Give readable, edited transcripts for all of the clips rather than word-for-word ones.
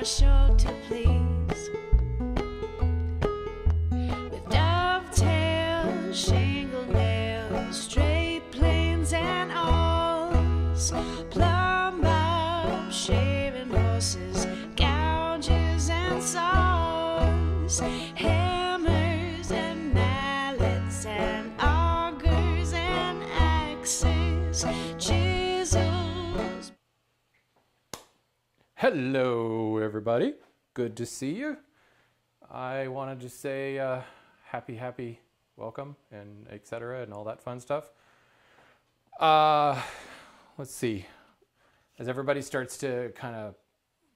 sure to please. With dovetails, shingle nails, straight planes and alls, plumb bob, shaving horses, gouges and saws, hammers and mallets and augers and axes, chisels. Hello everybody, good to see you. I wanted to say happy welcome and etc. and all that fun stuff. Let's see, as everybody starts to kind of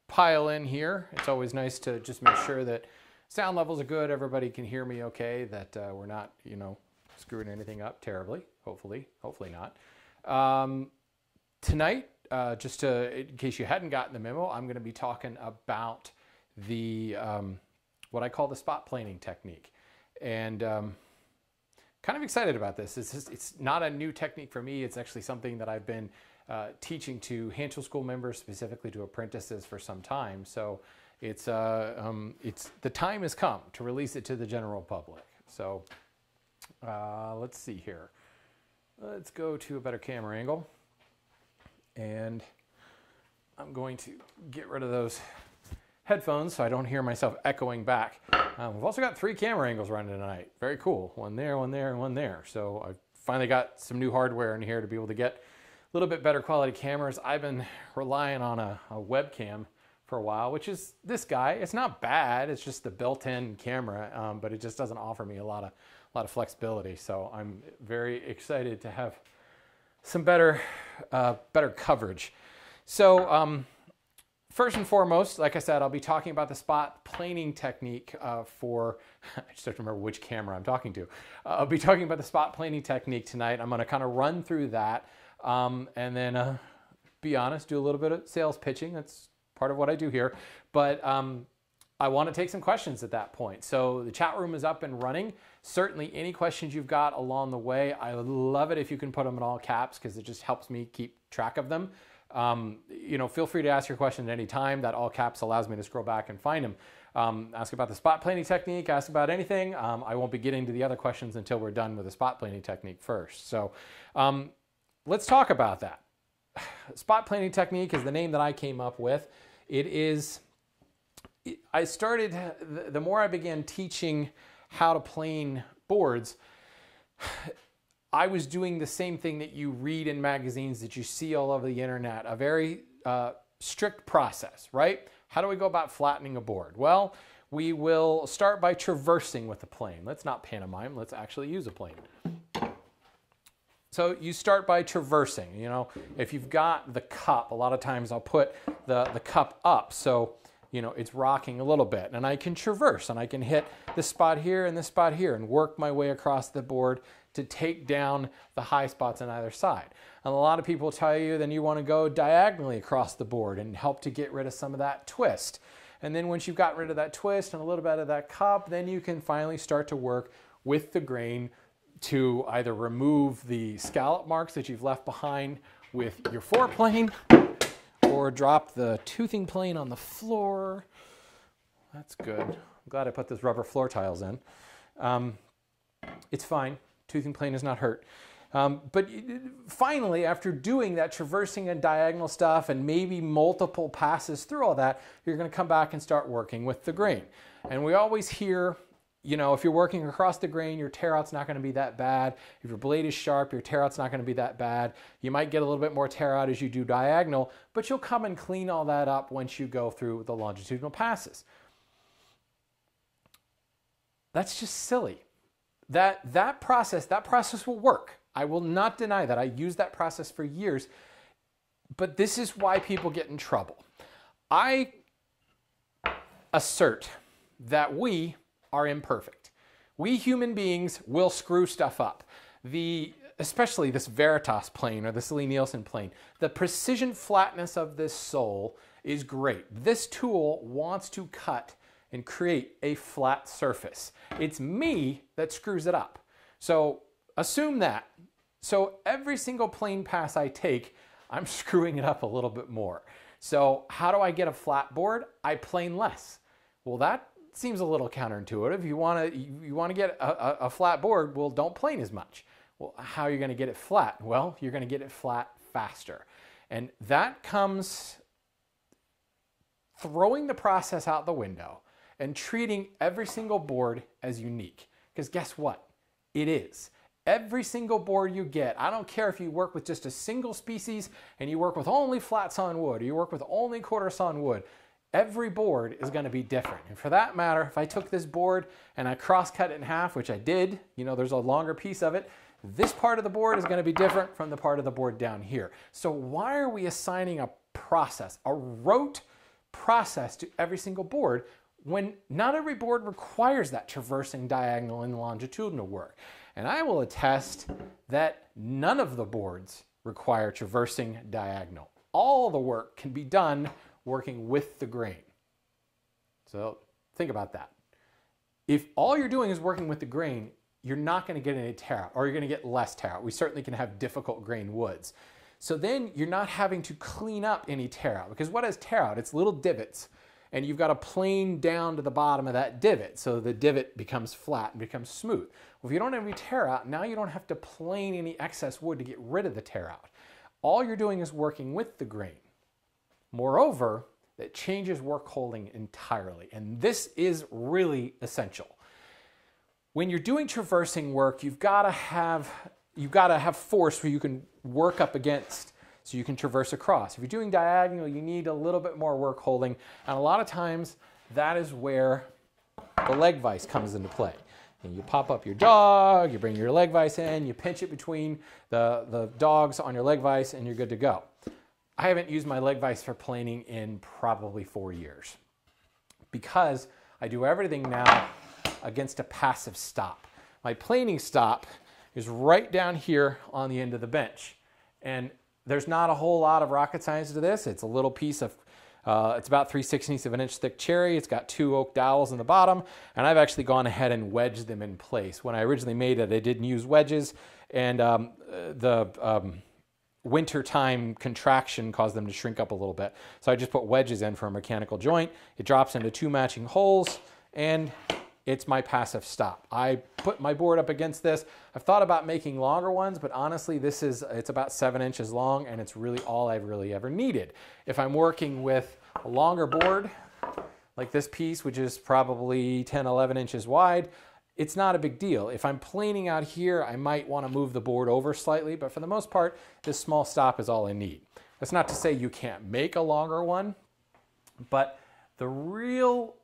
pile in here, it's always nice to just make sure that sound levels are good, everybody can hear me okay, that we're not, you know, screwing anything up terribly, hopefully not. Tonight, just in case you hadn't gotten the memo, I'm going to be talking about the what I call the spot planing technique, and kind of excited about this. It's not a new technique for me. It's actually something that I've been teaching to hand tool school members, specifically to apprentices, for some time. So it's the time has come to release it to the general public. So let's see here. Let's go to a better camera angle. And I'm going to get rid of those headphones so I don't hear myself echoing back. We've also got 3 camera angles running tonight. Very cool. One there, one there, and one there. So I've finally got some new hardware in here to be able to get a little bit better quality cameras. I've been relying on a webcam for a while, which is this guy. It's not bad. It's just the built-in camera, but it just doesn't offer me a lot of flexibility. So I'm very excited to have some better coverage. So first and foremost, like I said, I'll be talking about the spot planing technique for, I just have to remember which camera I'm talking to. I'll be talking about the spot planing technique tonight. I'm going to kind of run through that and then be honest, do a little bit of sales pitching. That's part of what I do here. But I want to take some questions at that point. So the chat room is up and running. Certainly any questions you've got along the way, I would love it if you can put them in all caps because it just helps me keep track of them. You know, feel free to ask your question at any time. That all caps allows me to scroll back and find them. Ask about the spot planing technique, ask about anything. I won't be getting to the other questions until we're done with the spot planing technique first. So let's talk about that. Spot planing technique is the name that I came up with. It is... I started, the more I began teaching how to plane boards, I was doing the same thing that you read in magazines, that you see all over the internet, a very strict process, right? How do we go about flattening a board? Well, we will start by traversing with the plane. Let's not pantomime, let's actually use a plane. So you start by traversing. You know, if you've got the cup, a lot of times I'll put the cup up, so you know, it's rocking a little bit, and I can traverse and I can hit this spot here and this spot here and work my way across the board to take down the high spots on either side. And a lot of people tell you then you want to go diagonally across the board and help to get rid of some of that twist. And then once you've got rid of that twist and a little bit of that cup, then you can finally start to work with the grain to either remove the scallop marks that you've left behind with your foreplane, or drop the toothing plane on the floor. That's good. I'm glad I put those rubber floor tiles in. It's fine. Toothing plane is not hurt. But finally, after doing that traversing and diagonal stuff and maybe multiple passes through all that, you're going to come back and start working with the grain. And we always hear, you know, if you're working across the grain, your tear out's not going to be that bad. If your blade is sharp, your tear out's not going to be that bad. You might get a little bit more tear out as you do diagonal, but you'll come and clean all that up once you go through the longitudinal passes. That's just silly. That process will work. I will not deny that. I used that process for years, but this is why people get in trouble. I assert that we are imperfect. We human beings will screw stuff up. Especially this Veritas plane or the Lie-Nielsen plane, the precision flatness of this sole is great. This tool wants to cut and create a flat surface. It's me that screws it up. So assume that. So every single plane pass I take, I'm screwing it up a little bit more. So how do I get a flat board? I plane less. Well, that seems a little counterintuitive. You want to get a flat board, well, don't plane as much. Well, how are you going to get it flat? Well, you're going to get it flat faster. And that comes throwing the process out the window and treating every single board as unique. Because guess what? It is. Every single board you get, I don't care if you work with just a single species and you work with only flat sawn wood or you work with only quarter sawn wood, every board is going to be different. And for that matter, if I took this board and I cross-cut it in half, which I did, you know, there's a longer piece of it, this part of the board is going to be different from the part of the board down here. So why are we assigning a process, a rote process to every single board when not every board requires that traversing diagonal and longitudinal work? And I will attest that none of the boards require traversing diagonal. All the work can be done working with the grain. So think about that. If all you're doing is working with the grain, you're not going to get any tear out, or you're going to get less tear out. We certainly can have difficult grain woods. So then you're not having to clean up any tear out, because what is tear out? It's little divots, and you've got to plane down to the bottom of that divot so the divot becomes flat and becomes smooth. Well, if you don't have any tear out, now you don't have to plane any excess wood to get rid of the tear out. All you're doing is working with the grain. Moreover, that changes work holding entirely, and this is really essential. When you're doing traversing work, you've got to have force where you can work up against so you can traverse across. If you're doing diagonal, you need a little bit more work holding, and a lot of times that is where the leg vise comes into play. And you pop up your dog, you bring your leg vise in, you pinch it between the dogs on your leg vise, and you're good to go. I haven't used my leg vise for planing in probably 4 years because I do everything now against a passive stop. My planing stop is right down here on the end of the bench. And there's not a whole lot of rocket science to this. It's a little piece of, it's about 3/16 of an inch thick cherry. It's got 2 oak dowels in the bottom. And I've actually gone ahead and wedged them in place. When I originally made it, I didn't use wedges. And wintertime contraction caused them to shrink up a little bit. So I just put wedges in for a mechanical joint. It drops into 2 matching holes, and it's my passive stop. I put my board up against this. I've thought about making longer ones, but honestly, it's about 7 inches long, and it's really all I've really ever needed. If I'm working with a longer board, like this piece, which is probably 10, 11 inches wide, it's not a big deal. If I'm planing out here, I might want to move the board over slightly, but for the most part, this small stop is all I need. That's not to say you can't make a longer one, but the real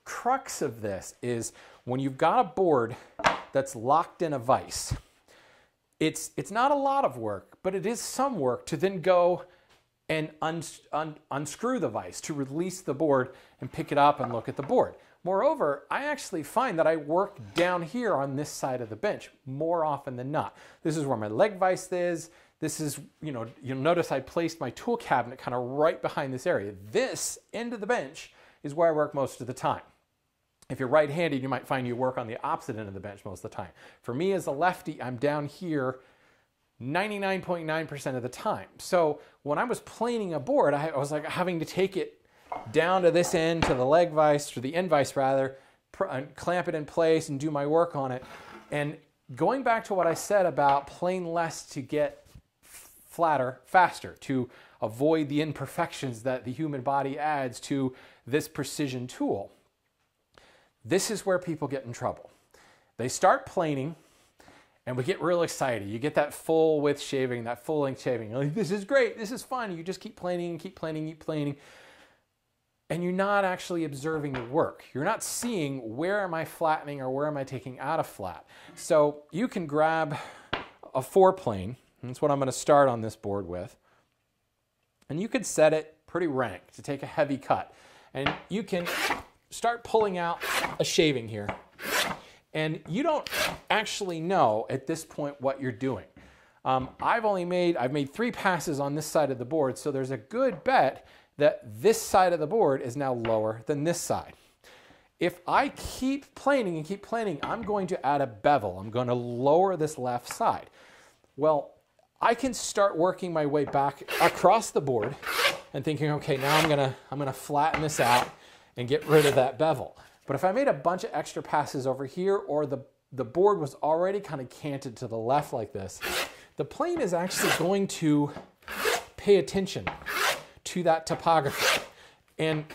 crux of this is when you've got a board that's locked in a vise, it's not a lot of work, but it is some work to then go and unscrew the vise, to release the board and pick it up and look at the board. Moreover, I actually find that I work down here on this side of the bench more often than not. This is where my leg vise is. This is, you'll notice I placed my tool cabinet kind of right behind this area. This end of the bench is where I work most of the time. If you're right-handed, you might find you work on the opposite end of the bench most of the time. For me as a lefty, I'm down here 99.9% of the time. So when I was planing a board, I was like having to take it down to this end, to the leg vise, or the end vise rather, clamp it in place and do my work on it. And going back to what I said about plane less to get flatter faster, to avoid the imperfections that the human body adds to this precision tool, this is where people get in trouble. They start planing, and we get real excited. You get that full width shaving, that full length shaving. You're like, this is great, this is fun. You just keep planing, keep planing, keep planing. And you're not actually observing the work. You're not seeing where am I flattening or where am I taking out of flat. So you can grab a 4-plane, and that's what I'm going to start on this board with. And you could set it pretty rank to take a heavy cut. And you can start pulling out a shaving here. And you don't actually know at this point what you're doing. I've made 3 passes on this side of the board, so there's a good bet that this side of the board is now lower than this side. If I keep planing and keep planing, I'm going to add a bevel. I'm going to lower this left side. Well, I can start working my way back across the board and thinking, okay, now I'm gonna flatten this out and get rid of that bevel. But if I made a bunch of extra passes over here, or the board was already kind of canted to the left like this, the plane is actually going to pay attention to that topography. And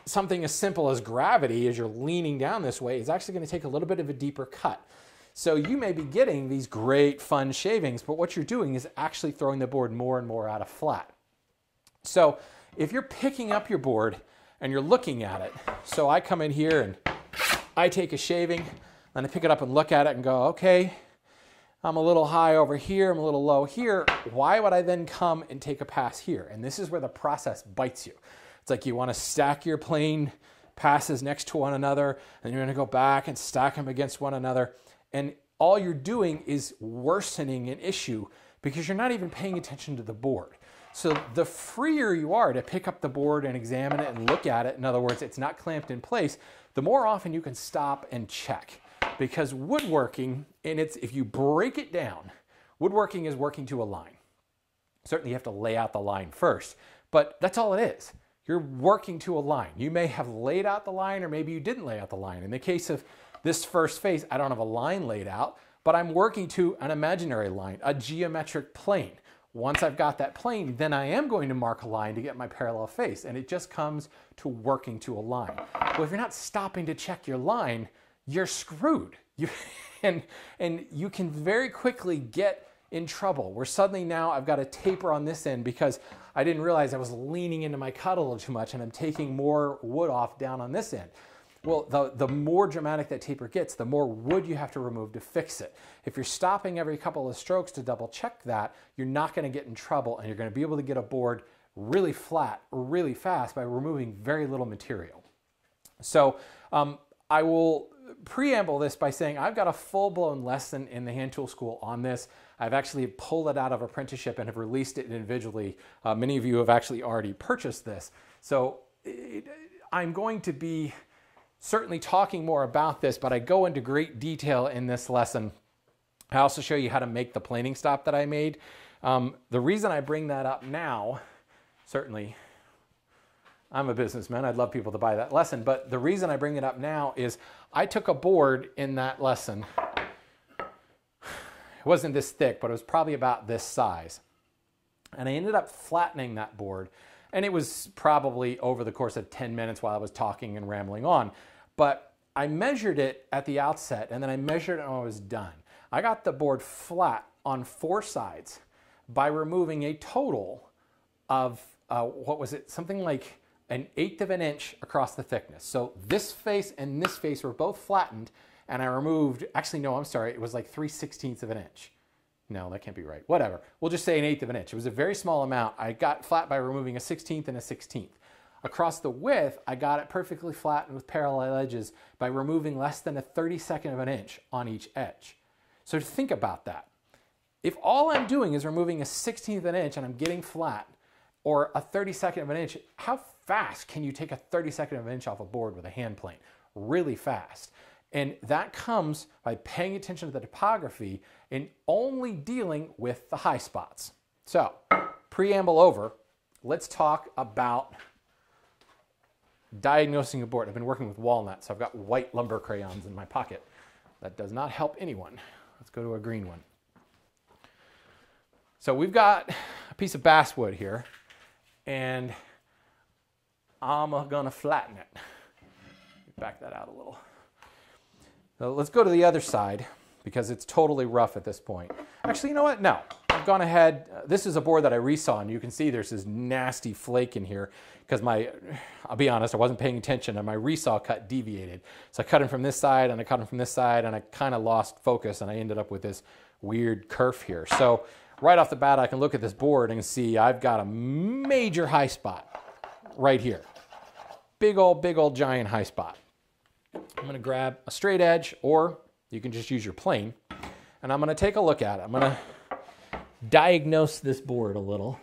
something as simple as gravity, as you're leaning down this way, is actually going to take a little bit of a deeper cut. So you may be getting these great fun shavings, but what you're doing is actually throwing the board more and more out of flat. So if you're picking up your board and you're looking at it, so I come in here and I take a shaving, and I pick it up and look at it and go, okay, I'm a little high over here, I'm a little low here. Why would I then come and take a pass here? And this is where the process bites you. It's like you want to stack your plane passes next to one another, and you're going to go back and stack them against one another. And all you're doing is worsening an issue because you're not even paying attention to the board. So the freer you are to pick up the board and examine it and look at it, in other words, it's not clamped in place, the more often you can stop and check. Because woodworking, and if you break it down, woodworking is working to a line. Certainly you have to lay out the line first, but that's all it is. You're working to a line. You may have laid out the line, or maybe you didn't lay out the line. In the case of this first face, I don't have a line laid out, but I'm working to an imaginary line, a geometric plane. Once I've got that plane, then I am going to mark a line to get my parallel face, and it just comes to working to a line. Well, if you're not stopping to check your line, you're screwed. And you can very quickly get in trouble, where suddenly now I've got a taper on this end because I didn't realize I was leaning into my cut a little too much, and I'm taking more wood off down on this end. Well, the more dramatic that taper gets, the more wood you have to remove to fix it. If you're stopping every couple of strokes to double check that, you're not going to get in trouble, and you're going to be able to get a board really flat, really fast by removing very little material. So I will preamble this by saying I've got a full-blown lesson in the hand tool school on this. I've actually pulled it out of apprenticeship and have released it individually. Many of you have actually already purchased this. So I'm going to be certainly talking more about this, but I go into great detail in this lesson. I also show you how to make the planing stop that I made. The reason I bring that up now, certainly I'm a businessman, I'd love people to buy that lesson, but the reason I bring it up now is I took a board in that lesson. It wasn't this thick, but it was probably about this size. And I ended up flattening that board, and it was probably over the course of 10 minutes while I was talking and rambling on. But I measured it at the outset, and then I measured it when I was done. I got the board flat on 4 sides by removing a total of, what was it, something like 1/8 of an inch across the thickness. So this face and this face were both flattened, and I removed, actually no, I'm sorry, it was like 3/16 of an inch. No, that can't be right. Whatever. We'll just say 1/8 of an inch. It was a very small amount. I got flat by removing a 1/16 and a 1/16. Across the width, I got it perfectly flattened with parallel edges by removing less than a 32nd of an inch on each edge. So think about that. If all I'm doing is removing a 1/16 of an inch and I'm getting flat, or a 32nd of an inch, how fast can you take a 32nd of an inch off a board with a hand plane? Really fast. And that comes by paying attention to the topography and only dealing with the high spots. So, preamble over, let's talk about diagnosing a board. I've been working with walnut, so I've got white lumber crayons in my pocket. That does not help anyone. Let's go to a green one. So we've got a piece of basswood here, and I'm gonna flatten it. Back that out a little. So let's go to the other side because it's totally rough at this point. Actually, you know what? No, I've gone ahead. This is a board that I resaw, and you can see there's this nasty flake in here because I'll be honest, I wasn't paying attention and my resaw cut deviated. So I cut him from this side and I cut him from this side, and I kind of lost focus, and I ended up with this weird kerf here. So right off the bat, I can look at this board and see I've got a major high spot right here. Big old giant high spot. I'm going to grab a straight edge, or you can just use your plane, and I'm going to take a look at it. I'm going to diagnose this board a little.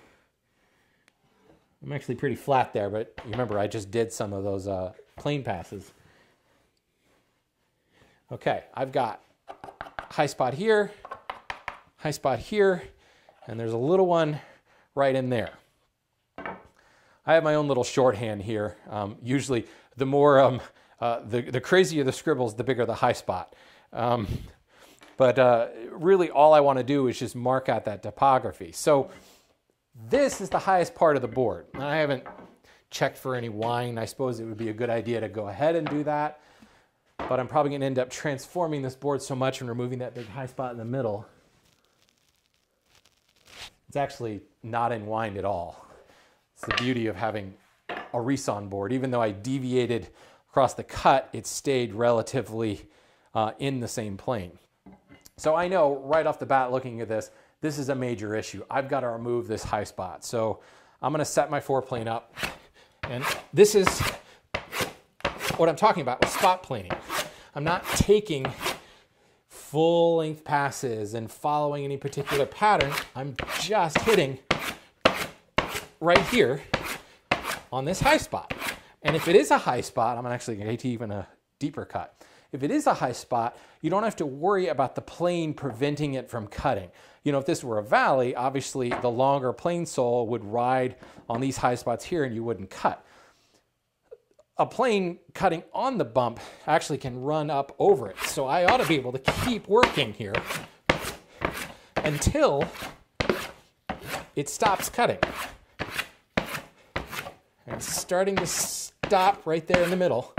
I'm actually pretty flat there, but you remember I just did some of those plane passes. Okay, I've got high spot here, and there's a little one right in there. I have my own little shorthand here. Usually the more, the crazier the scribbles, the bigger the high spot. But really all I want to do is just mark out that topography. So this is the highest part of the board. I haven't checked for any whine. I suppose it would be a good idea to go ahead and do that. But I'm probably going to end up transforming this board so much and removing that big high spot in the middle. It's actually not enwined at all. It's the beauty of having a resawn board. Even though I deviated across the cut, it stayed relatively in the same plane. So I know right off the bat looking at this, this is a major issue. I've got to remove this high spot. So I'm going to set my foreplane up. And this is what I'm talking about with spot planing. I'm not taking full length passes and following any particular pattern. I'm just hitting right here on this high spot. And if it is a high spot, I'm actually going to take even a deeper cut. If it is a high spot, you don't have to worry about the plane preventing it from cutting. You know, if this were a valley, obviously the longer plane sole would ride on these high spots here and you wouldn't cut. A plane cutting on the bump actually can run up over it. So I ought to be able to keep working here until it stops cutting. And it's starting to stop right there in the middle.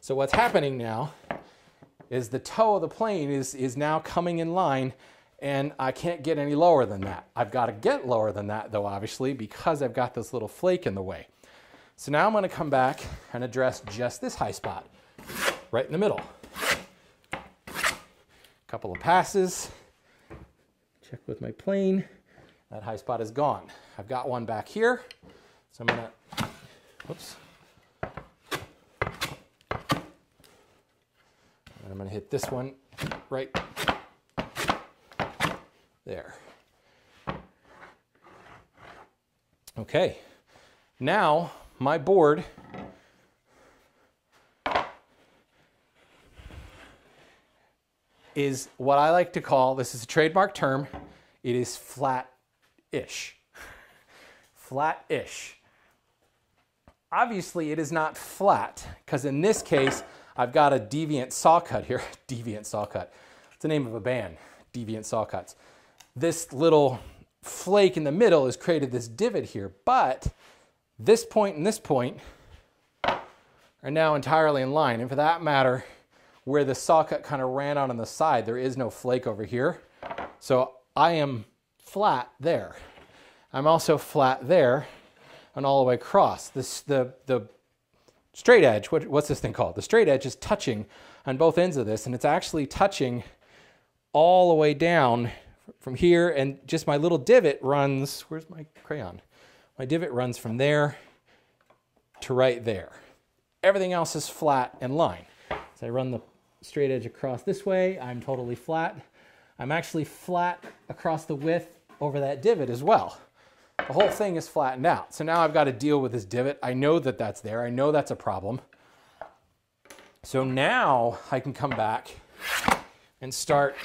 So what's happening now is the toe of the plane is now coming in line, and I can't get any lower than that. I've got to get lower than that though, obviously, because I've got this little flake in the way. So now I'm going to come back and address just this high spot right in the middle. Couple of passes, check with my plane. That high spot is gone. I've got one back here, so I'm going to, whoops. And I'm going to hit this one right there. Okay, now my board is what I like to call, this is a trademark term, it is flat-ish. Flat-ish. Obviously it is not flat, because in this case I've got a deviant saw cut here. Deviant saw cut. It's the name of a band, Deviant Saw Cuts. This little flake in the middle has created this divot here, but this point and this point are now entirely in line. And for that matter, where the saw cut kind of ran out on the side, there is no flake over here. So I am flat there. I'm also flat there and all the way across. The straight edge, what's this thing called? The straight edge is touching on both ends of this, and it's actually touching all the way down from here, and just my little divot runs, where's my crayon? My divot runs from there to right there. Everything else is flat and line. So I run the straight edge across this way, I'm totally flat. I'm actually flat across the width over that divot as well. The whole thing is flattened out. So now I've got to deal with this divot. I know that that's there. I know that's a problem. So now I can come back and start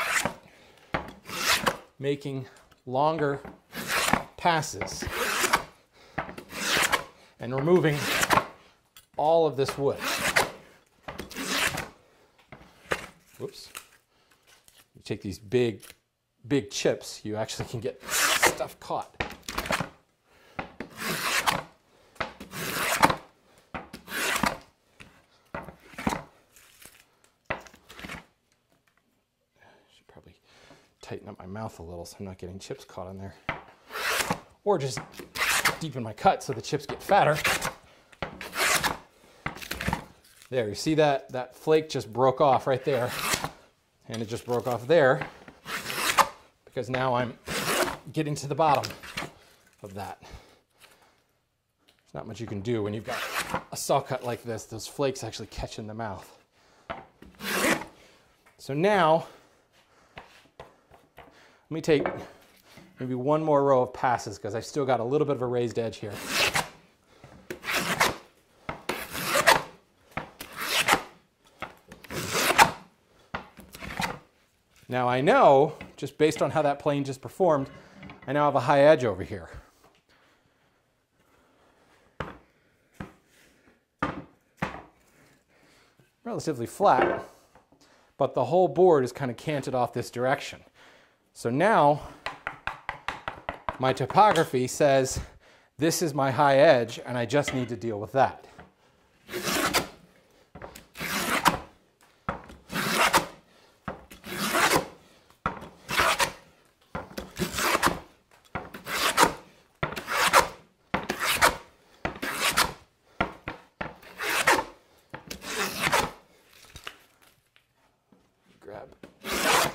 making longer passes and removing all of this wood. Whoops. You take these big chips, you actually can get stuff caught. Should probably tighten up my mouth a little so I'm not getting chips caught in there. Or just deepen my cut so the chips get fatter. There, you see that flake just broke off right there. And it just broke off there because now I'm getting to the bottom of that. There's not much you can do when you've got a saw cut like this. Those flakes actually catch in the mouth. So now, let me take maybe one more row of passes because I've still got a little bit of a raised edge here. Now I know, just based on how that plane just performed, I now have a high edge over here. relatively flat, but the whole board is kind of canted off this direction. So now my topography says this is my high edge and I just need to deal with that.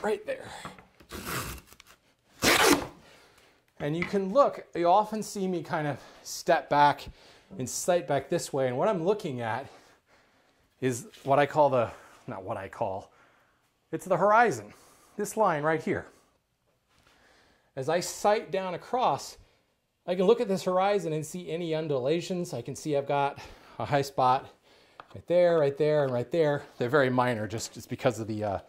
Right there. And you can look, you often see me kind of step back and sight back this way. And what I'm looking at is what I call the, not what I call, it's the horizon, this line right here. As I sight down across, I can look at this horizon and see any undulations. I can see I've got a high spot right there, and right there. They're very minor, just because of the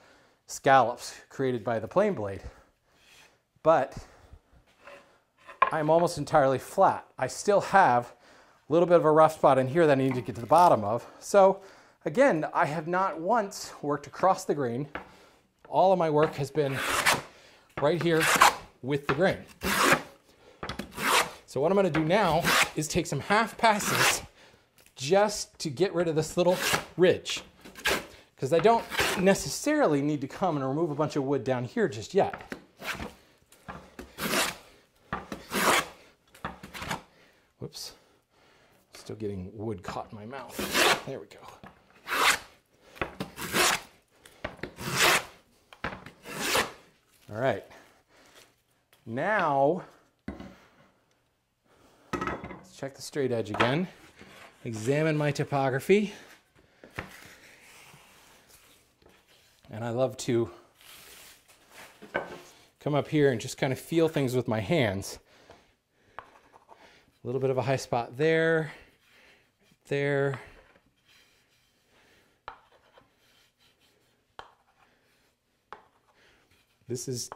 scallops created by the plane blade. But I'm almost entirely flat. I still have a little bit of a rough spot in here that I need to get to the bottom of. So again, I have not once worked across the grain. All of my work has been right here with the grain. So what I'm going to do now is take some half passes just to get rid of this little ridge, because I don't necessarily need to come and remove a bunch of wood down here just yet. Whoops, still getting wood caught in my mouth. There we go. All right, now let's check the straight edge again, examine my topography. And I love to come up here and just kind of feel things with my hands. A little bit of a high spot there, there. This is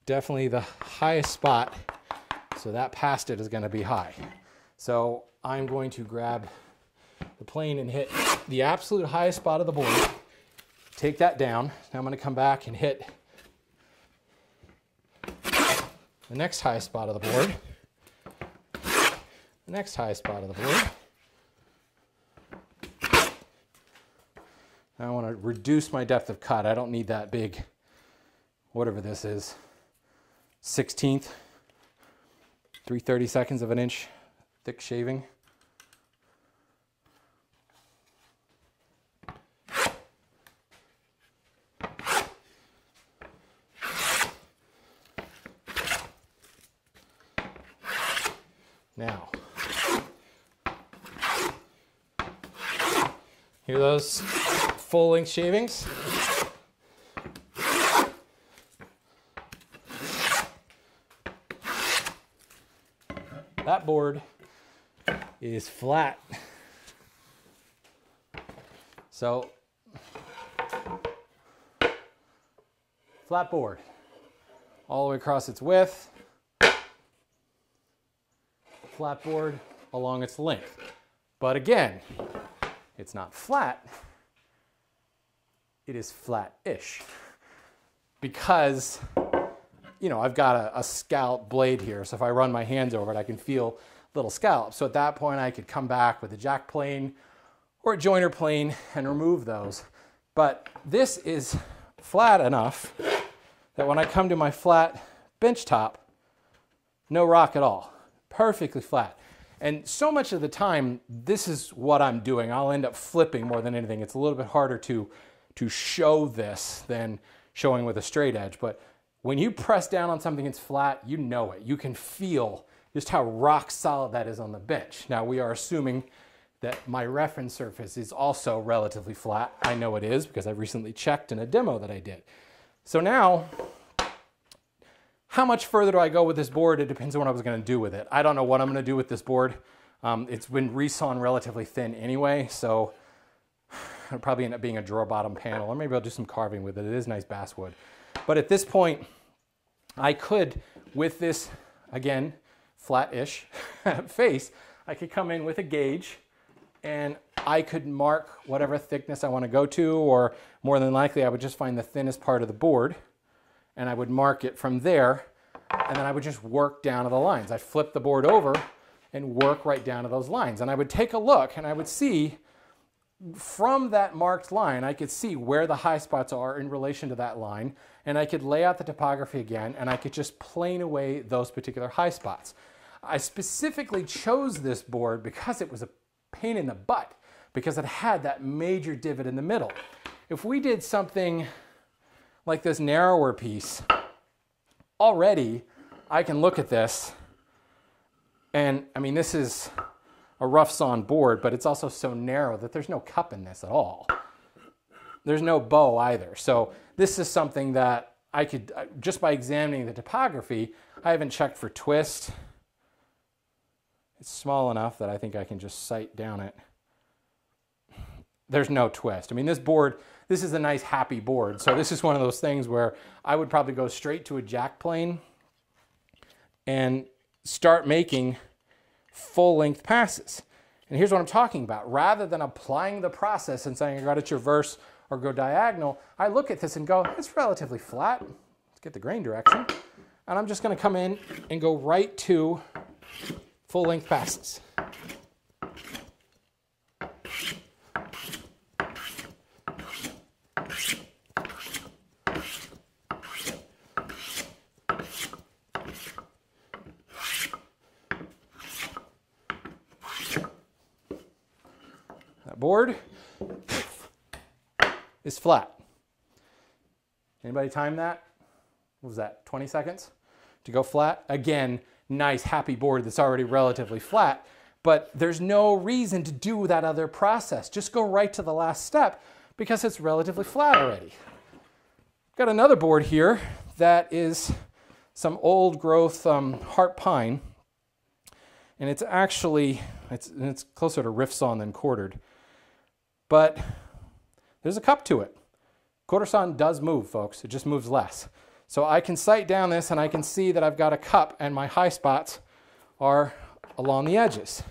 definitely the highest spot, so that past it is going to be high. So I'm going to grab the plane and hit the absolute highest spot of the board, take that down. Now I'm going to come back and hit the next highest spot of the board, the next highest spot of the board. Now I want to reduce my depth of cut. I don't need that big, whatever this is, 16th, 3/32 of an inch thick shaving. Now, hear those full-length shavings? That board is flat. So, flat board all the way across its width. Flat board along its length. But again, it's not flat, it is flat-ish. Because, you know, I've got a scallop blade here, so if I run my hands over it, I can feel little scallops. So at that point, I could come back with a jack plane or a joiner plane and remove those. But this is flat enough that when I come to my flat bench top, no rock at all. Perfectly flat. And so much of the time, this is what I'm doing. I'll end up flipping more than anything. It's a little bit harder to show this than showing with a straight edge. But when you press down on something that's flat, you know it. You can feel just how rock solid that is on the bench. Now, we are assuming that my reference surface is also relatively flat. I know it is because I recently checked in a demo that I did. So now, how much further do I go with this board? It depends on what I was going to do with it. I don't know what I'm going to do with this board. It's been resawn relatively thin anyway, so it'll probably end up being a drawer bottom panel, or maybe I'll do some carving with it. It is nice basswood. But at this point, I could, with this, again, flat-ish face, I could come in with a gauge and I could mark whatever thickness I want to go to, or more than likely I would just find the thinnest part of the board and I would mark it from there, and then I would just work down to the lines. I'd flip the board over and work right down to those lines. And I would take a look and I would see from that marked line, I could see where the high spots are in relation to that line, and I could lay out the topography again, and I could just plane away those particular high spots. I specifically chose this board because it was a pain in the butt, because it had that major divot in the middle. If we did something like this narrower piece, already I can look at this, and I mean, this is a rough sawn board, but it's also so narrow that there's no cup in this at all. There's no bow either. So this is something that I could, just by examining the topography, I haven't checked for twist. It's small enough that I think I can just sight down it. There's no twist. I mean, this board, this is a nice happy board. So this is one of those things where I would probably go straight to a jack plane and start making full length passes. And here's what I'm talking about. Rather than applying the process and saying I got to traverse or go diagonal, I look at this and go, it's relatively flat. Let's get the grain direction. And I'm just going to come in and go right to full length passes. Board is flat. Anybody time that? What was that, 20 seconds to go flat? Again, nice happy board that's already relatively flat, but there's no reason to do that other process. Just go right to the last step because it's relatively flat already. Got another board here that is some old growth heart pine, and it's actually, it's closer to rift sawn than quartered. But there's a cup to it. Quarter sawn does move, folks. It just moves less. So I can sight down this and I can see that I've got a cup and my high spots are along the edges.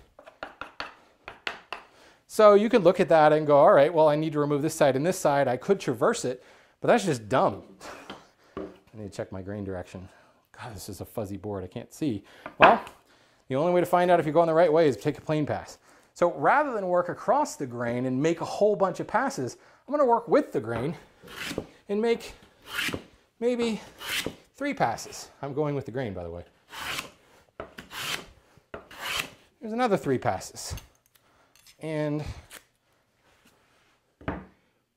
So you could look at that and go, all right, well, I need to remove this side and this side. I could traverse it, but that's just dumb. I need to check my grain direction. God, this is a fuzzy board. I can't see. Well, the only way to find out if you're going the right way is to take a plane pass. So rather than work across the grain and make a whole bunch of passes, I'm going to work with the grain and make maybe 3 passes. I'm going with the grain, by the way. There's another 3 passes. And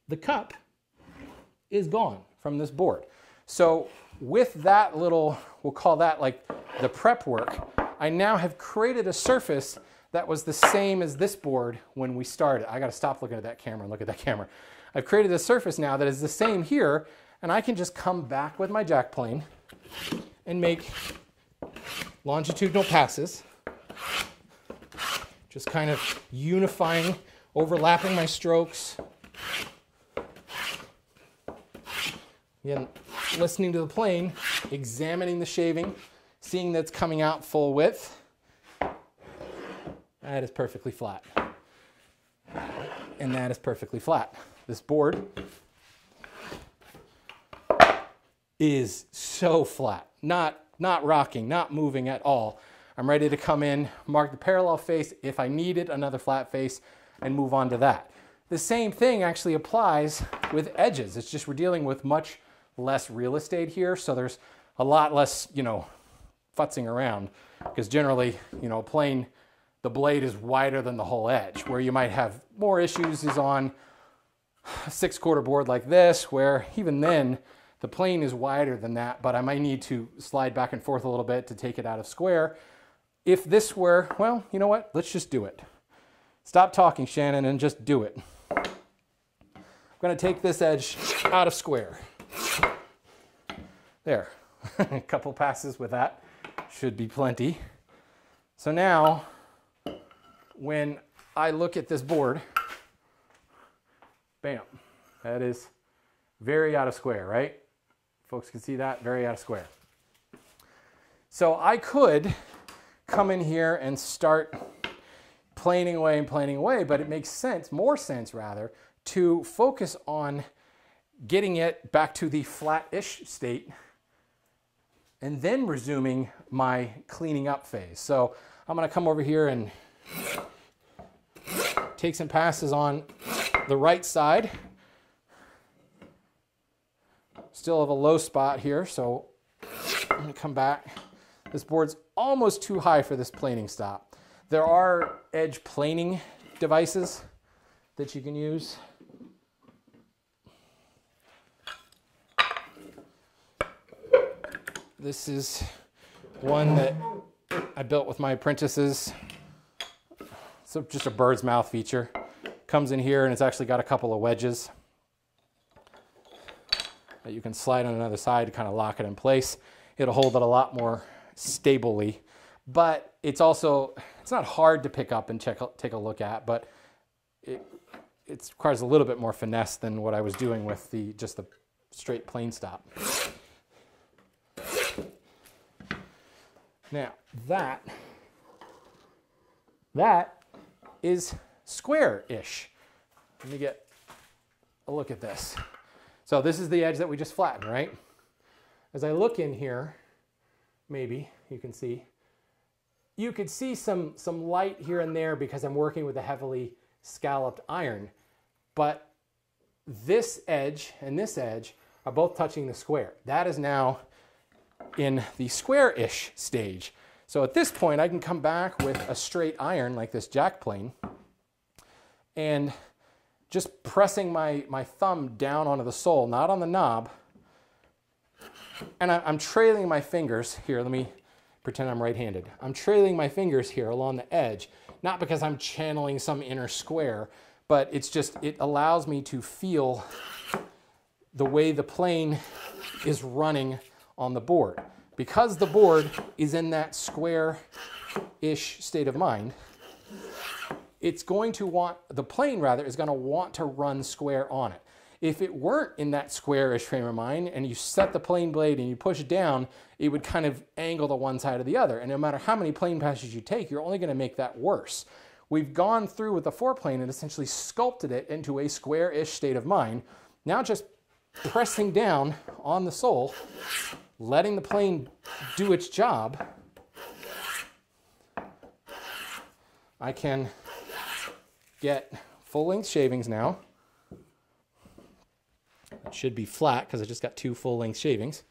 the cup is gone from this board. So with that little, we'll call that like the prep work, I now have created a surface that was the same as this board when we started. I got to stop looking at that camera and look at that camera. I've created a surface now that is the same here, and I can just come back with my jack plane and make longitudinal passes, just kind of unifying, overlapping my strokes. Again, listening to the plane, examining the shaving, seeing that it's coming out full width. That is perfectly flat. And that is perfectly flat. This board is so flat, not rocking, not moving at all. I'm ready to come in, mark the parallel face if I needed another flat face, and move on to that. The same thing actually applies with edges. It's just we're dealing with much less real estate here, so there's a lot less, futzing around, because generally, a plane, the blade is wider than the whole edge. Where you might have more issues is on a 6/4 board like this, where even then the plane is wider than that, but I might need to slide back and forth a little bit to take it out of square. If this were, well, you know what? Let's just do it. Stop talking, Shannon, and just do it. I'm going to take this edge out of square. There. A couple passes with that should be plenty. So now, when I look at this board, bam, that is very out of square, right? Folks can see that, very out of square. So I could come in here and start planing away and planing away, but it makes sense, more sense rather, to focus on getting it back to the flat-ish state and then resuming my cleaning up phase. So I'm gonna come over here and take some passes on the right side. Still have a low spot here, so I'm gonna come back. This board's almost too high for this planing stop. There are edge planing devices that you can use. This is one that I built with my apprentices. So just a bird's mouth feature. Comes in here and it's actually got a couple of wedges that you can slide on another side to kind of lock it in place. It'll hold it a lot more stably, but it's also, it's not hard to pick up and take a look at, but it requires a little bit more finesse than what I was doing with just the straight plane stop. Now, that is square-ish. Let me get a look at this. So this is the edge that we just flattened, right? As I look in here, maybe you can see, you could see some light here and there because I'm working with a heavily scalloped iron. But this edge and this edge are both touching the square. That is now in the square-ish stage. So at this point, I can come back with a straight iron like this jack plane and just pressing my thumb down onto the sole, not on the knob. And I'm trailing my fingers here. Let me pretend I'm right-handed. I'm trailing my fingers here along the edge, not because I'm channeling some inner square, but it's just, it allows me to feel the way the plane is running on the board. Because the board is in that square-ish state of mind, it's going to want, the plane rather, is going to want to run square on it. If it weren't in that square-ish frame of mind and you set the plane blade and you push it down, it would kind of angle to one side or the other. And no matter how many plane passes you take, you're only going to make that worse. We've gone through with the foreplane and essentially sculpted it into a square-ish state of mind. Now just pressing down on the sole, letting the plane do its job, I can get full-length shavings now. It should be flat because I just got two full-length shavings.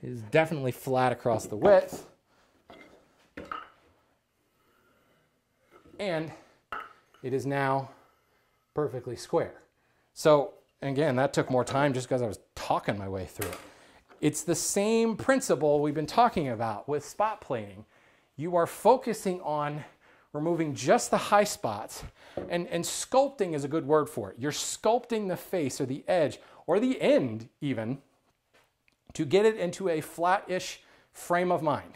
It is definitely flat across the width. And it is now perfectly square. So again, that took more time just because I was talking my way through it. It's the same principle we've been talking about with spot planing. You are focusing on removing just the high spots, and sculpting is a good word for it. You're sculpting the face or the edge or the end even to get it into a flat-ish frame of mind.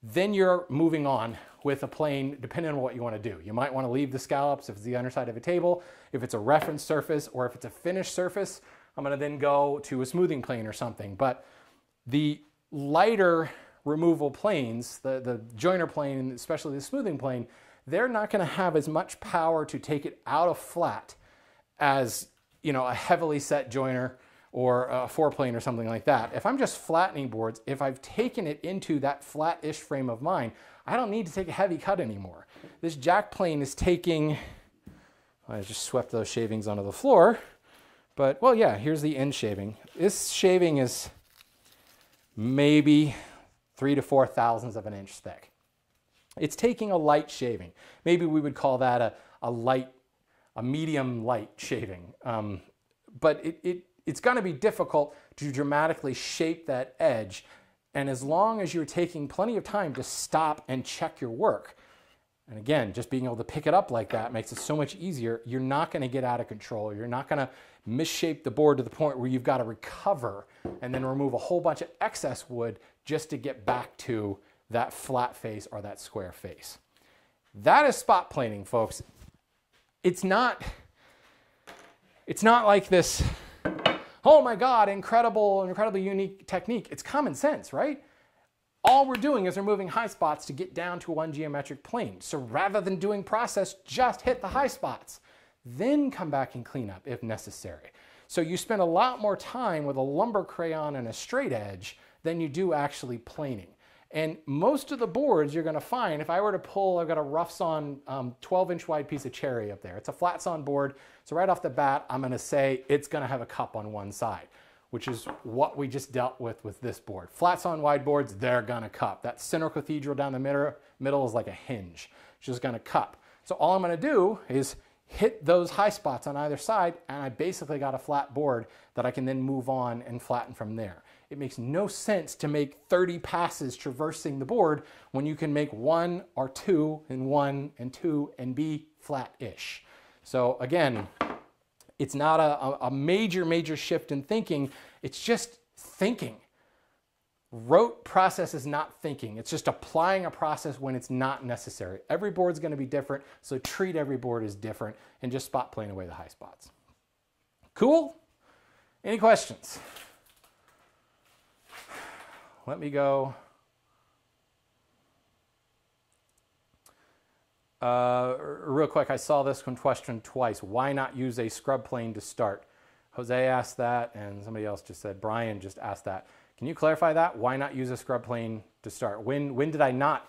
Then you're moving on with a plane depending on what you want to do. You might want to leave the scallops if it's the underside of a table. If it's a reference surface or if it's a finished surface, I'm going to then go to a smoothing plane or something. But the lighter removal planes, the joiner plane, especially the smoothing plane, they're not going to have as much power to take it out of flat as, you know, a heavily set joiner or a foreplane or something like that. If I'm just flattening boards, if I've taken it into that flat-ish frame of mind, I don't need to take a heavy cut anymore. This jack plane is taking, I just swept those shavings onto the floor, but well, yeah, here's the end shaving. This shaving is maybe 3 to 4 thousandths of an inch thick. It's taking a light shaving. Maybe we would call that a medium light shaving. But it's going to be difficult to dramatically shape that edge. And as long as you're taking plenty of time to stop and check your work, and again, just being able to pick it up like that makes it so much easier, you're not going to get out of control. You're not going to misshape the board to the point where you've got to recover and then remove a whole bunch of excess wood just to get back to that flat face or that square face. That is spot planing, folks. It's not like this, oh my God, incredibly unique technique. It's common sense, right? all we're doing is removing high spots to get down to one geometric plane. So rather than doing process, just hit the high spots. Then come back and clean up if necessary. So you spend a lot more time with a lumber crayon and a straight edge than you do actually planing. And most of the boards you're going to find, if I were to pull, I've got a rough sawn 12-inch wide piece of cherry up there. It's a flat sawn board. So right off the bat, I'm going to say it's going to have a cup on one side, which is what we just dealt with this board. Flat sawn wide boards, they're going to cup. That center cathedral down the middle is like a hinge. It's just going to cup. So all I'm going to do is hit those high spots on either side, and I basically got a flat board that I can then move on and flatten from there. It makes no sense to make 30 passes traversing the board when you can make 1 or 2 and 1 and 2 and be flat-ish. So again, it's not a major shift in thinking. It's just thinking. Rote process is not thinking. It's just applying a process when it's not necessary. Every board's going to be different, so treat every board as different and just spot plane away the high spots. Cool? Any questions? Let me go. Real quick, I saw this one question twice. Why not use a scrub plane to start? Jose asked that, and somebody else just said, Brian just asked that. Can you clarify that? Why not use a scrub plane to start? When did I not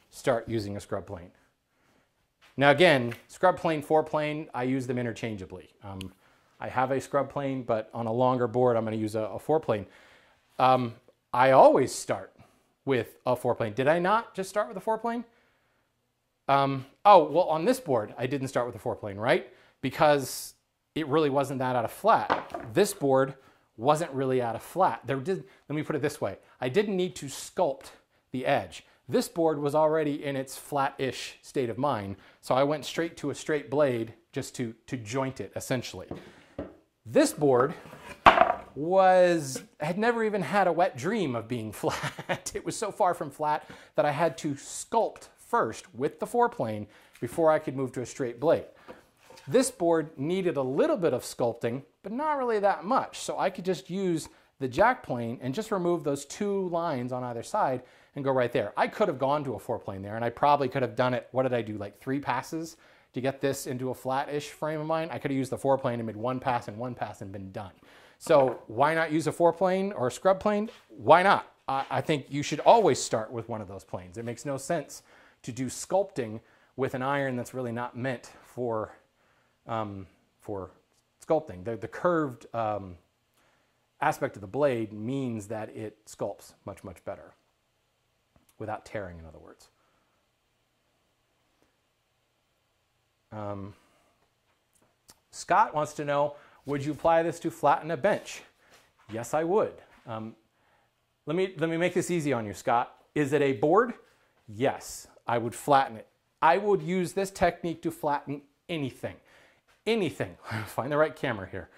start using a scrub plane? Now again, scrub plane, four-plane, I use them interchangeably. I have a scrub plane, but on a longer board, I'm going to use a four-plane. I always start with a four-plane. Did I not just start with a four-plane? Oh, well, on this board, I didn't start with a four-plane, right? Because it really wasn't that out of flat. This board wasn't really out of flat. Let me put it this way. I didn't need to sculpt the edge. This board was already in its flat-ish state of mind, so I went straight to a straight blade just to joint it, essentially. This board had never even had a wet dream of being flat. It was so far from flat that I had to sculpt first with the four-plane before I could move to a straight blade. This board needed a little bit of sculpting, but not really that much. So I could just use the jack plane and just remove those two lines on either side and go right there. I could have gone to a four-plane there, and I probably could have done it, what did I do, like 3 passes to get this into a flat-ish frame of mind? I could have used the four-plane and made 1 pass and been done. So why not use a four-plane or a scrub plane? Why not? I think you should always start with one of those planes. It makes no sense to do sculpting with an iron that's really not meant for sculpting. The curved aspect of the blade means that it sculpts much, much better without tearing, in other words. Scott wants to know, would you apply this to flatten a bench? Yes, I would. Let me make this easy on you, Scott. Is it a board? Yes, I would flatten it. I would use this technique to flatten anything. Anything. Find the right camera here.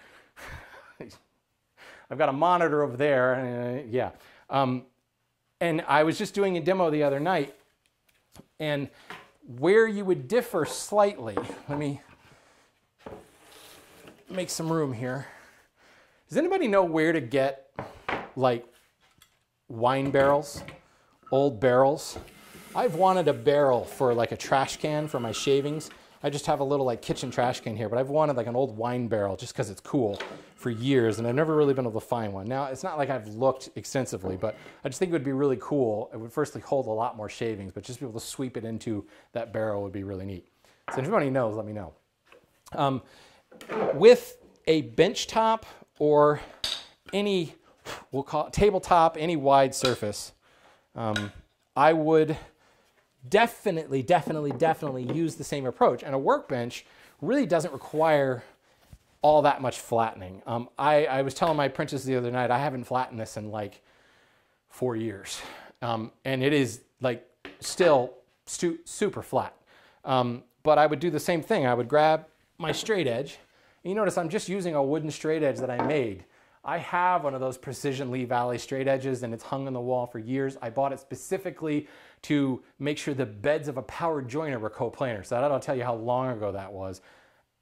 I've got a monitor over there. Yeah. And I was just doing a demo the other night, and where you would differ slightly, let me make some room here. Does anybody know where to get like wine barrels, old barrels? I've wanted a barrel for like a trash can for my shavings. I just have a little like kitchen trash can here, but I've wanted like an old wine barrel just because it's cool for years, and I've never really been able to find one. Now, it's not like I've looked extensively, but I just think it would be really cool. It would firstly hold a lot more shavings, but just be able to sweep it into that barrel would be really neat. So if anybody knows, let me know. With a bench top or any, we'll call it tabletop, any wide surface, I would definitely use the same approach. And a workbench really doesn't require all that much flattening. I was telling my apprentice the other night, I haven't flattened this in like 4 years. And it is like still super flat. But I would do the same thing. I would grab my straight edge. And you notice I'm just using a wooden straight edge that I made. I have one of those Precision Lee Valley straight edges, and it's hung on the wall for years. I bought it specifically to make sure the beds of a power joiner were coplanar. So that'll tell you how long ago that was.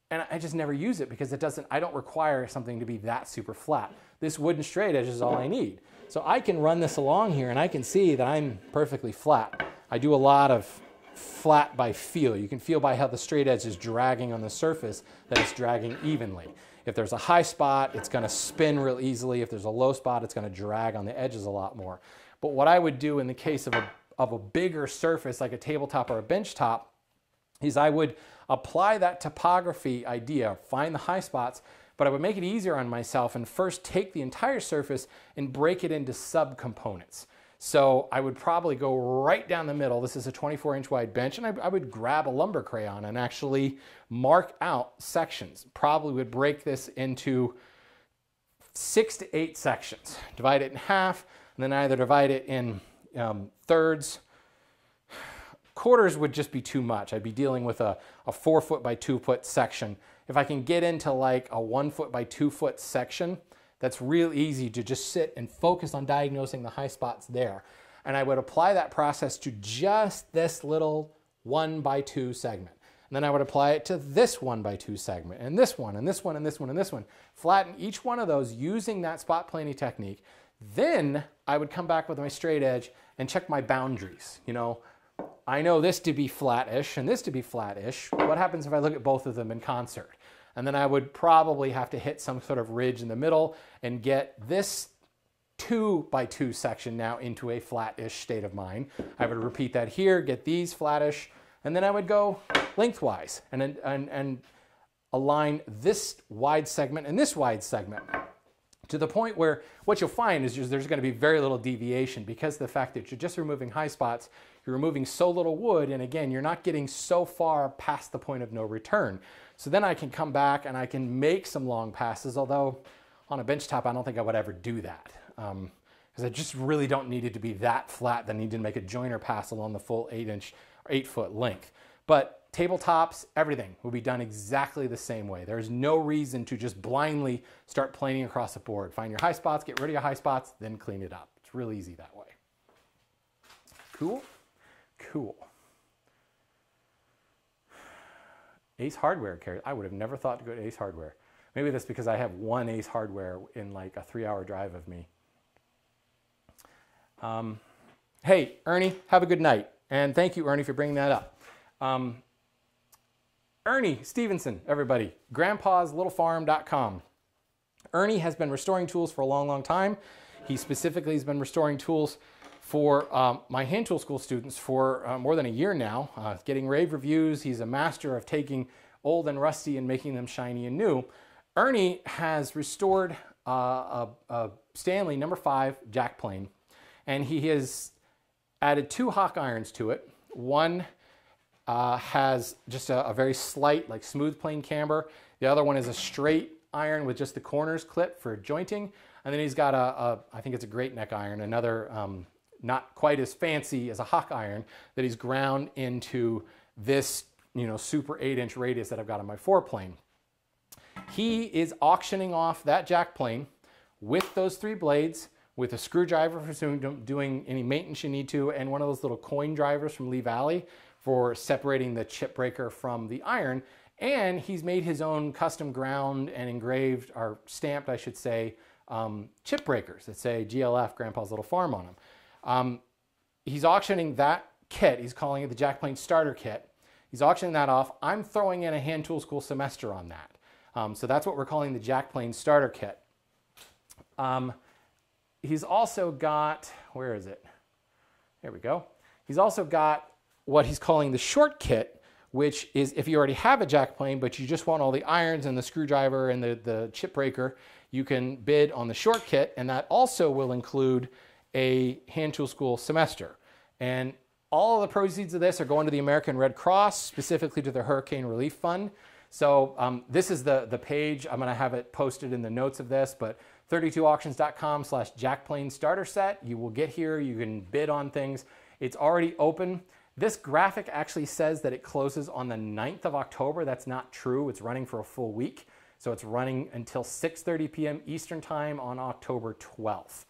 And I just never use it because I don't require something to be that super flat. This wooden straight edge is all I need. So I can run this along here and I can see that I'm perfectly flat. I do a lot of flat by feel. You can feel by how the straight edge is dragging on the surface that it's dragging evenly. If there's a high spot, it's going to spin real easily. If there's a low spot, it's going to drag on the edges a lot more. But what I would do in the case of a bigger surface like a tabletop or a bench top is I would apply that topography idea, find the high spots, but I would make it easier on myself and first take the entire surface and break it into subcomponents. So I would probably go right down the middle. This is a 24-inch wide bench, and I would grab a lumber crayon and actually mark out sections. Probably would break this into 6 to 8 sections. Divide it in half, and then either divide it in thirds. Quarters would just be too much. I'd be dealing with a 4 foot by 2 foot section. If I can get into like a 1 foot by 2 foot section, that's real easy to just sit and focus on diagnosing the high spots there. And I would apply that process to just this little 1 by 2 segment. And then I would apply it to this 1 by 2 segment, and this one, and this one, and this one, and this one. Flatten each one of those using that spot planing technique. Then I would come back with my straight edge and check my boundaries. You know, I know this to be flattish and this to be flattish. What happens if I look at both of them in concert? And then I would probably have to hit some sort of ridge in the middle and get this 2 by 2 section now into a flattish state of mind. I would repeat that here, get these flattish, and then I would go lengthwise and align this wide segment and this wide segment to the point where what you'll find is there's going to be very little deviation because of the fact that you're just removing high spots, you're removing so little wood, and again, you're not getting so far past the point of no return. So then I can come back and I can make some long passes, although on a bench top, I don't think I would ever do that. Because I just really don't need it to be that flat that I need to make a joiner pass along the full 8 foot length. But tabletops, everything will be done exactly the same way. There's no reason to just blindly start planing across the board. Find your high spots, get rid of your high spots, then clean it up. It's real easy that way. Cool? Cool. Ace Hardware carries. I would have never thought to go to Ace Hardware. Maybe that's because I have one Ace Hardware in like a 3-hour drive of me. Hey, Ernie, have a good night. And thank you, Ernie, for bringing that up. Ernie Stevenson, everybody, grandpaslittlefarm.com. Ernie has been restoring tools for a long, long time. He specifically has been restoring tools for my hand tool school students for more than a year now, getting rave reviews. He's a master of taking old and rusty and making them shiny and new. Ernie has restored a Stanley No. 5 jack plane, and he has added 2 hawk irons to it. One has just a very slight, like smooth plane camber. The other one is a straight iron with just the corners clipped for jointing. And then he's got I think it's a great neck iron, another not quite as fancy as a hawk iron that he's ground into this, super 8-inch radius that I've got on my 4-plane. He is auctioning off that jack plane with those 3 blades, with a screwdriver for doing any maintenance you need to, and one of those little coin drivers from Lee Valley for separating the chip breaker from the iron. And he's made his own custom ground and engraved, or stamped, I should say, chip breakers that say GLF, Grandpa's Little Farm, on them. He's auctioning that kit. He's calling it the Jack Plane Starter Kit. He's auctioning that off. I'm throwing in a hand tool school semester on that. So that's what we're calling the Jack Plane Starter Kit. He's also got, where is it? There we go. He's also got what he's calling the short kit, which is if you already have a jack plane, but you just want all the irons and the screwdriver and the chip breaker, you can bid on the short kit, and that also will include a hand tool school semester. And all of the proceeds of this are going to the American Red Cross, specifically to the Hurricane Relief Fund. So this is the page. I'm going to have it posted in the notes of this, but 32auctions.com/jackplane starter set. You will get here. You can bid on things. It's already open. This graphic actually says that it closes on the 9th of October. That's not true. It's running for a full week. So it's running until 6:30 p.m. Eastern Time on October 12th.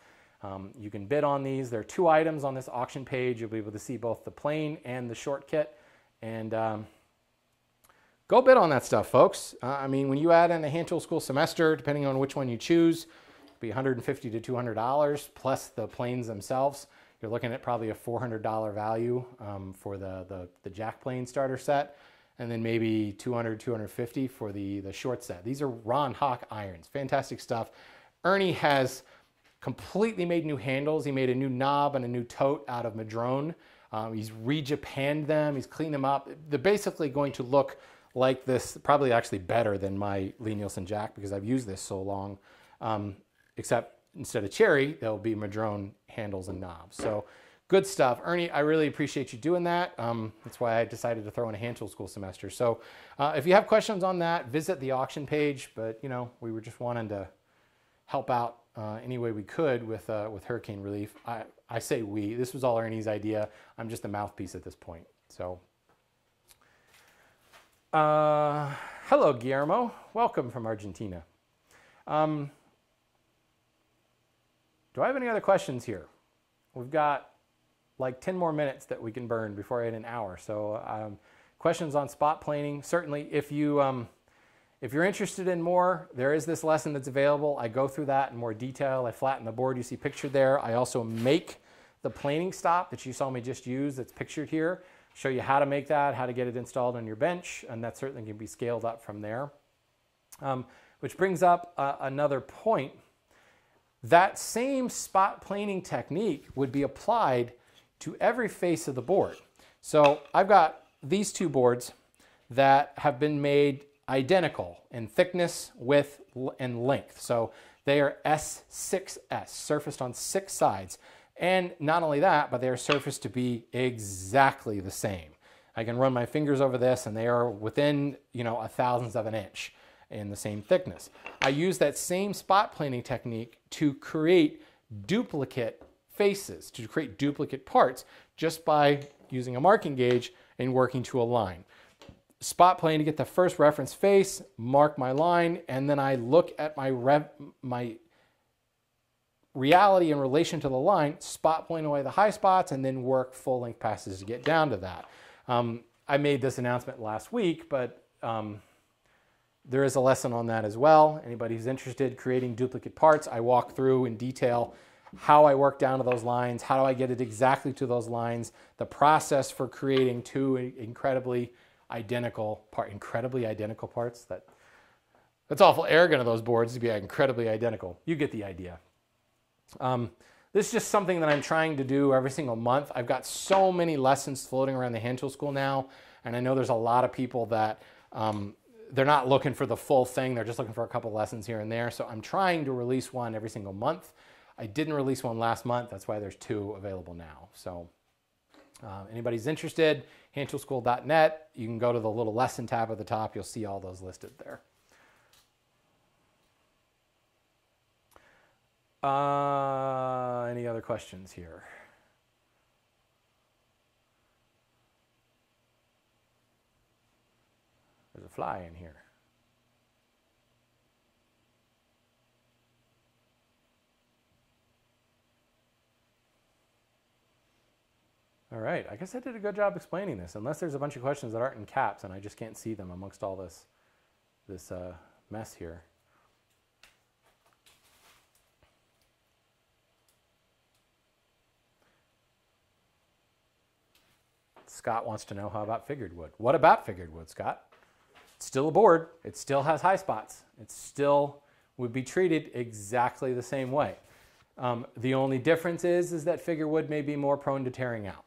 You can bid on these. There are 2 items on this auction page. You'll be able to see both the plain and the short kit. And go bid on that stuff, folks. I mean, when you add in a hand tool school semester, depending on which one you choose, be $150 to $200 plus the planes themselves. You're looking at probably a $400 value for the jack plane starter set, and then maybe $200, $250 for the short set. These are Ron Hawk irons, fantastic stuff. Ernie has completely made new handles. He made a new knob and a new tote out of madrone. He's re-japanned them, he's cleaned them up. They're basically going to look like this, probably actually better than my Lie-Nielsen jack because I've used this so long, except instead of cherry, there'll be madrone handles and knobs. So good stuff. Ernie, I really appreciate you doing that. That's why I decided to throw in a hand tool school semester. So if you have questions on that, visit the auction page. But you know, we were just wanting to help out any way we could with hurricane relief. I say we. This was all Ernie's idea. I'm just the mouthpiece at this point. So, hello, Guillermo. Welcome from Argentina. Do I have any other questions here? We've got like 10 more minutes that we can burn before I hit an hour. So questions on spot planing, certainly if you're interested in more, there is this lesson that's available. I go through that in more detail. I flatten the board you see pictured there. I also make the planing stop that you saw me just use that's pictured here. Show you how to make that, how to get it installed on your bench, and that certainly can be scaled up from there. Which brings up another point. That same spot planing technique would be applied to every face of the board. So I've got these two boards that have been made identical in thickness, width, and length. So they are S6S, surfaced on 6 sides. And not only that, but they are surfaced to be exactly the same. I can run my fingers over this and they are within, you know, a thousandth of an inch in the same thickness. I use that same spot planing technique to create duplicate faces, to create duplicate parts, just by using a marking gauge and working to a line. Spot plane to get the first reference face, mark my line, and then I look at my reality in relation to the line, spot plane away the high spots, and then work full length passes to get down to that. I made this announcement last week, but there is a lesson on that as well. Anybody who's interested in creating duplicate parts, I walk through in detail how I work down to those lines, how do I get it exactly to those lines, the process for creating two incredibly identical parts. That's awful arrogant of those boards to be incredibly identical. You get the idea. This is just something that I'm trying to do every single month. I've got so many lessons floating around the hand tool school now, and I know there's a lot of people that they're not looking for the full thing. They're just looking for a couple lessons here and there. So I'm trying to release one every single month. I didn't release one last month. That's why there's 2 available now. So anybody's interested, handtoolschool.net. You can go to the little lesson tab at the top. You'll see all those listed there. Any other questions here? There's a fly in here. All right, I guess I did a good job explaining this, unless there's a bunch of questions that aren't in caps and I just can't see them amongst all this mess here. Scott wants to know, how about figured wood? What about figured wood, Scott? It's still a board. It still has high spots. It still would be treated exactly the same way. The only difference is that figured wood may be more prone to tearing out,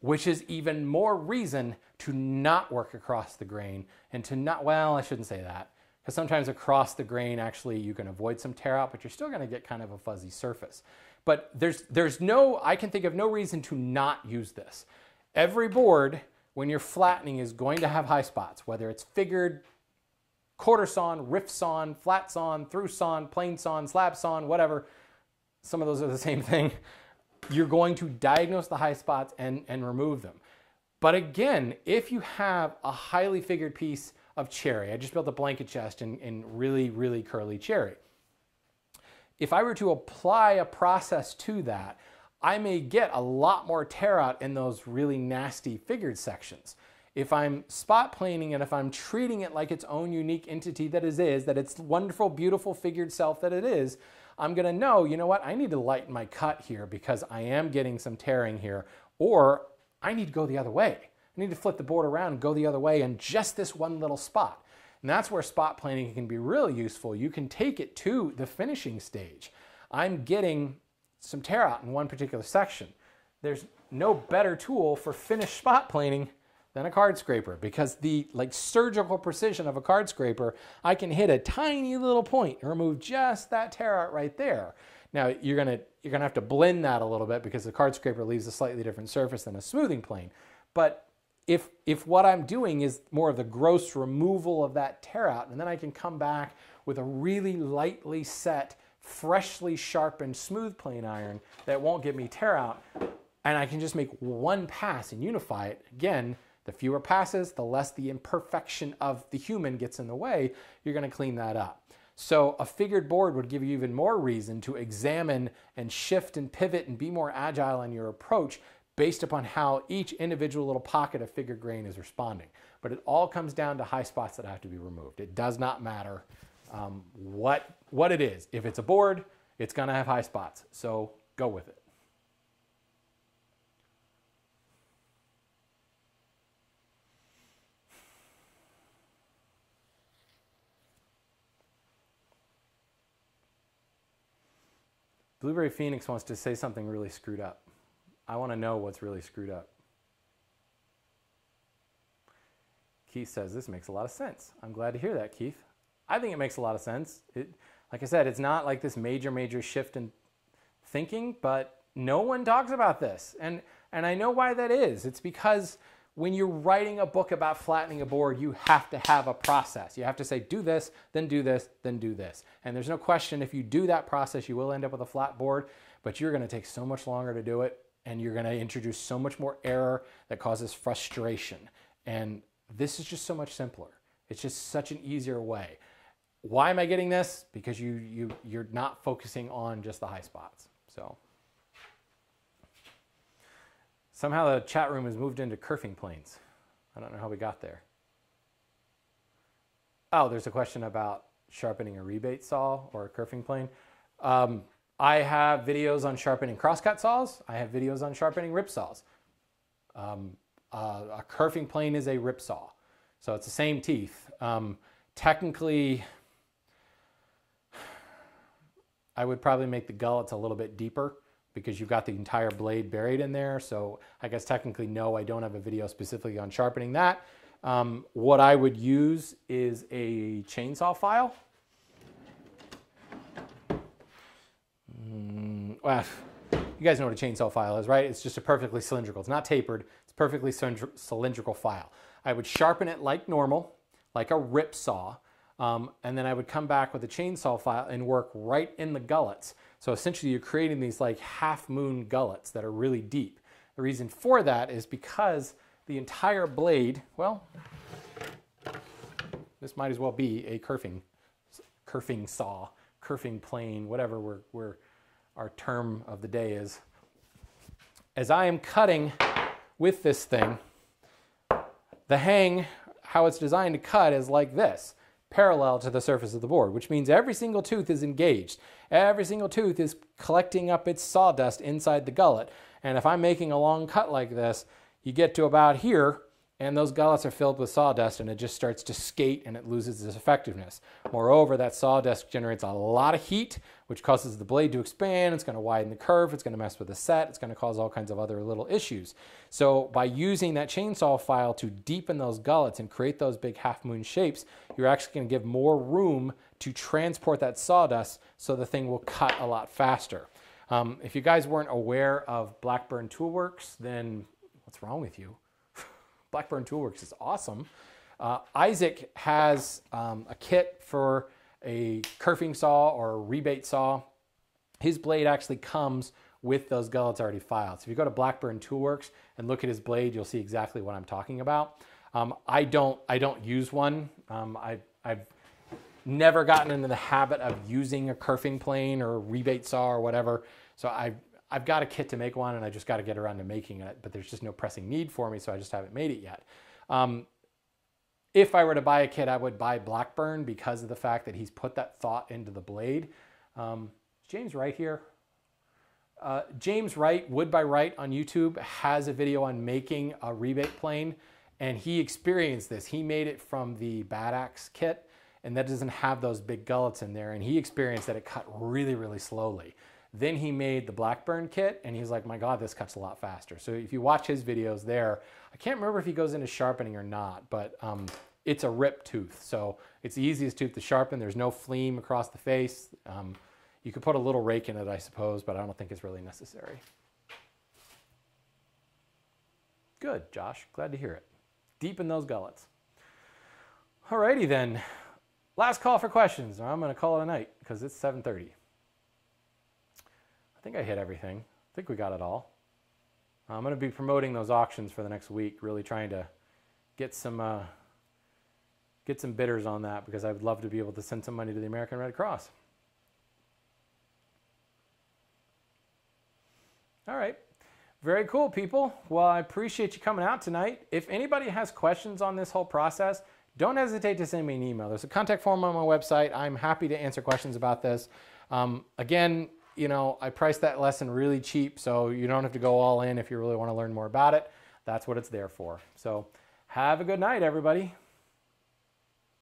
which is even more reason to not work across the grain and to not, well, I shouldn't say that, because sometimes across the grain, actually, you can avoid some tear out, but you're still going to get kind of a fuzzy surface. But I can think of no reason to not use this. Every board, when you're flattening, is going to have high spots, whether it's figured, quarter sawn, rift sawn, flat sawn, through sawn, plain sawn, slab sawn, whatever. Some of those are the same thing. You're going to diagnose the high spots and remove them. But again, if you have a highly figured piece of cherry, I just built a blanket chest in really, really curly cherry. If I were to apply a process to that, I may get a lot more tear out in those really nasty figured sections. if I'm spot planing and if I'm treating it like its own unique entity that it is, that it's wonderful, beautiful figured self that it is, I'm gonna know, you know what, I need to lighten my cut here because I am getting some tearing here, or I need to go the other way. I need to flip the board around and go the other way in just this one little spot. And that's where spot planing can be really useful. You can take it to the finishing stage. I'm getting some tear out in one particular section. There's no better tool for finished spot planing than a card scraper, because the surgical precision of a card scraper, I can hit a tiny little point and remove just that tear out right there. Now you're gonna have to blend that a little bit because the card scraper leaves a slightly different surface than a smoothing plane. But if what I'm doing is more of the gross removal of that tear out, and then I can come back with a really lightly set, freshly sharpened smooth plane iron that won't give me tear out, and I can just make one pass and unify it. Again, the fewer passes, the less the imperfection of the human gets in the way, you're gonna clean that up. So a figured board would give you even more reason to examine and shift and pivot and be more agile in your approach based upon how each individual little pocket of figured grain is responding. But it all comes down to high spots that have to be removed. It does not matter what it is. If it's a board, it's gonna have high spots. So go with it. Blueberry Phoenix wants to say something really screwed up. I want to know what's really screwed up. Keith says, this makes a lot of sense. I'm glad to hear that, Keith. I think it makes a lot of sense. Like I said, it's not like this major shift in thinking, but no one talks about this. And I know why that is. It's because when you're writing a book about flattening a board, you have to have a process. You have to say, do this, then do this, then do this. And there's no question if you do that process, you will end up with a flat board, but you're gonna take so much longer to do it, and you're gonna introduce so much more error that causes frustration. And this is just so much simpler. It's just such an easier way. Why am I getting this? Because you're not focusing on just the high spots. So somehow the chat room has moved into kerfing planes. I don't know how we got there. Oh, there's a question about sharpening a rebate saw or a kerfing plane. I have videos on sharpening crosscut saws. I have videos on sharpening rip saws. A kerfing plane is a rip saw. So it's the same teeth. Technically, I would probably make the gullets a little bit deeper because you've got the entire blade buried in there. So I guess technically, no, I don't have a video specifically on sharpening that. What I would use is a chainsaw file. Well, you guys know what a chainsaw file is, right? It's just a perfectly cylindrical. It's not tapered. It's perfectly cylindrical file. I would sharpen it like normal, like a rip saw. And then I would come back with a chainsaw file and work right in the gullets. So essentially you're creating these like half moon gullets that are really deep. The reason for that is because the entire blade, well, this might as well be a kerfing saw, kerfing plane, whatever our term of the day is. As I am cutting with this thing, the hang, how it's designed to cut is like this, parallel to the surface of the board, which means every single tooth is engaged. Every single tooth is collecting up its sawdust inside the gullet. And if I'm making a long cut like this, you get to about here, and those gullets are filled with sawdust, and it just starts to skate, and it loses its effectiveness. Moreover, that sawdust generates a lot of heat, which causes the blade to expand. It's going to widen the curve. It's going to mess with the set. It's going to cause all kinds of other little issues. So by using that chainsaw file to deepen those gullets and create those big half moon shapes, you're actually going to give more room to transport that sawdust so the thing will cut a lot faster. If you guys weren't aware of Blackburn Toolworks, then what's wrong with you? Blackburn Toolworks is awesome. Isaac has a kit for a kerfing saw or a rebate saw. His blade actually comes with those gullets already filed. So if you go to Blackburn Toolworks and look at his blade, you'll see exactly what I'm talking about. I don't use one. I've never gotten into the habit of using a kerfing plane or a rebate saw or whatever. So I've got a kit to make one, and I just got to get around to making it, but there's just no pressing need for me, so I just haven't made it yet. If I were to buy a kit, I would buy Blackburn because of the fact that he's put that thought into the blade. James Wright here. James Wright, Wood by Wright on YouTube, has a video on making a rebate plane, and he experienced this. He made it from the Bad Axe kit, and that doesn't have those big gullets in there, and he experienced that it cut really, really slowly. Then he made the Blackburn kit, and he's like, my God, this cuts a lot faster. So if you watch his videos there, I can't remember if he goes into sharpening or not, but it's a rip tooth. So it's the easiest tooth to sharpen. There's no fleam across the face. You could put a little rake in it, I suppose, but I don't think it's really necessary. Good, Josh. Glad to hear it. Deepen those gullets. Alrighty then. Last call for questions, or I'm going to call it a night because it's 7:30. I think I hit everything. I think we got it all. I'm going to be promoting those auctions for the next week, really trying to get some bidders on that because I would love to be able to send some money to the American Red Cross. All right. Very cool, people. Well, I appreciate you coming out tonight. If anybody has questions on this whole process, don't hesitate to send me an email. There's a contact form on my website. I'm happy to answer questions about this. Again, you know, I priced that lesson really cheap, so you don't have to go all in if you really want to learn more about it. That's what it's there for. So have a good night, everybody.